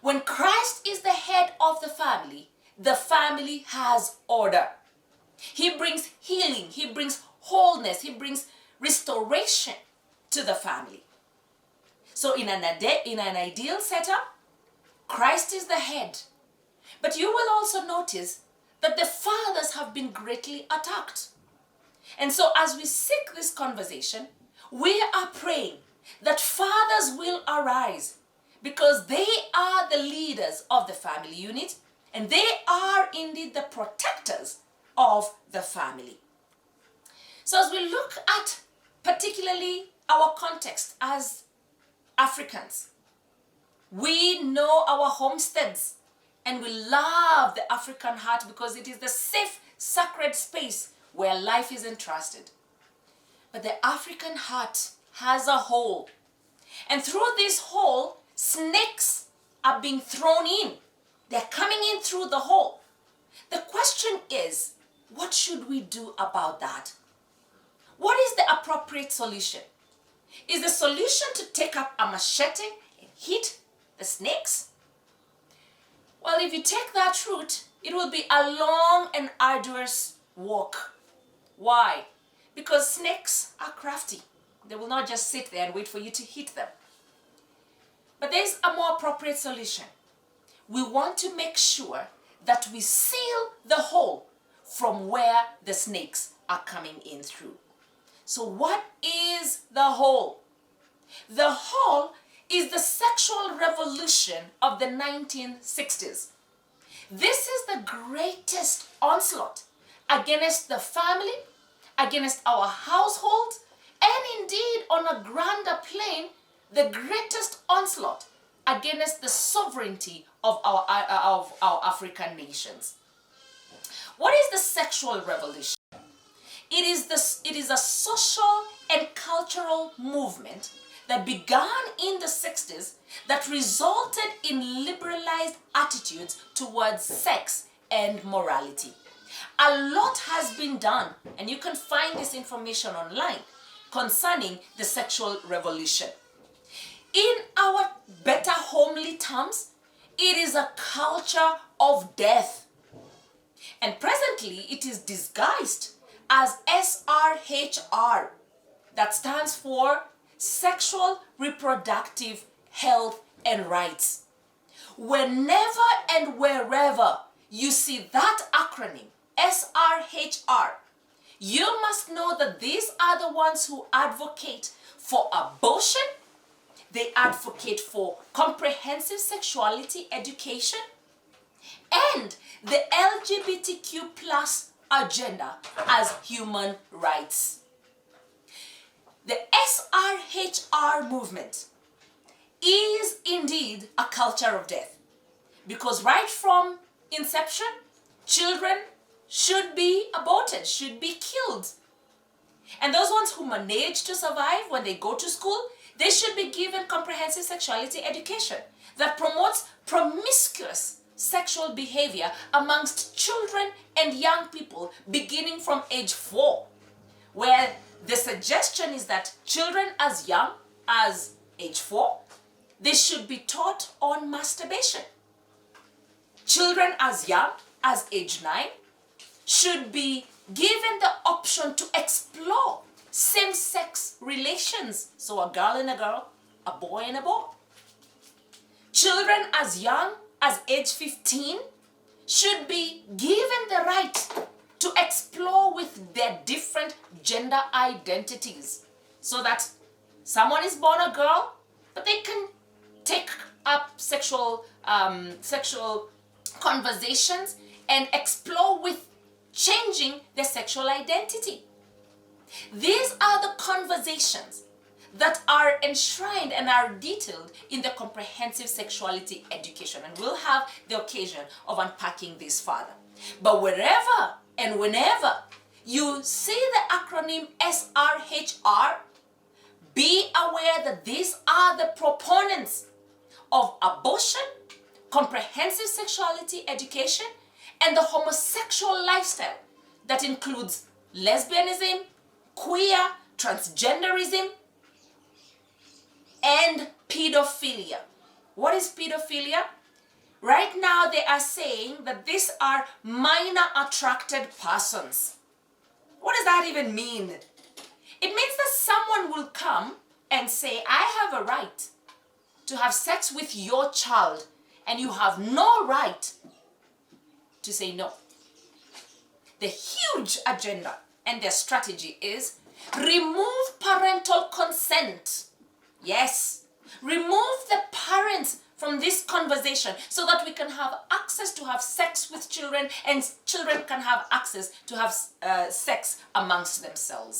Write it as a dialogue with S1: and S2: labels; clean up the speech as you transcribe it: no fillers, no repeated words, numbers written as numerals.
S1: When Christ is the head of the family has order. He brings healing, he brings wholeness, he brings restoration to the family. So in an ideal setup, Christ is the head. But you will also notice that the fathers have been greatly attacked. And so as we seek this conversation, we are praying that fathers will arise, because they are the leaders of the family unit, and they are indeed the protectors of the family. So as we look at particularly our context as Africans, we know our homesteads and we love the African heart because it is the safe, sacred space where life is entrusted. But the African heart has a hole, and through this hole, snakes are being thrown in. They're coming in through the hole. The question is, what should we do about that? What is the appropriate solution? Is the solution to take up a machete and hit the snakes? Well, if you take that route, it will be a long and arduous walk. Why? Because snakes are crafty. They will not just sit there and wait for you to hit them. But there's a more appropriate solution. We want to make sure that we seal the hole from where the snakes are coming in through. So what is the hole? The hole is the sexual revolution of the 1960s. This is the greatest onslaught against the family, against our household, and indeed on a grander plane, the greatest onslaught against the sovereignty of our African nations. What is the sexual revolution? It is a social and cultural movement that began in the 60s that resulted in liberalized attitudes towards sex and morality. A lot has been done, and you can find this information online concerning the sexual revolution. In our better homely terms, it is a culture of death. And presently, it is disguised as SRHR, that stands for Sexual Reproductive Health and Rights. Whenever and wherever you see that acronym, SRHR, you must know that these are the ones who advocate for abortion. They advocate for comprehensive sexuality education and the LGBTQ plus agenda as human rights. The SRHR movement is indeed a culture of death, because right from inception, children should be aborted, should be killed. And those ones who manage to survive when they go to school, they should be given comprehensive sexuality education that promotes promiscuous sexual behavior amongst children and young people beginning from age 4, where the suggestion is that children as young as age 4, they should be taught on masturbation. Children as young as age 9 should be given the option to explore same-sex relations. So a girl and a girl, a boy and a boy. Children as young as age 15 should be given the right to explore with their different gender identities, so that someone is born a girl, but they can take up sexual conversations and explore with changing their sexual identity. These are the conversations that are enshrined and are detailed in the comprehensive sexuality education, and we'll have the occasion of unpacking this further. But wherever and whenever you see the acronym SRHR, be aware that these are the proponents of abortion, comprehensive sexuality education, and the homosexual lifestyle that includes lesbianism, queer, transgenderism, and pedophilia. What is pedophilia? Right now they are saying that these are minor attracted persons. What does that even mean? It means that someone will come and say, I have a right to have sex with your child, and you have no right to say no. The huge agenda and their strategy is remove parental consent. Yes, remove the parents from this conversation so that we can have access to have sex with children, and children can have access to have sex amongst themselves.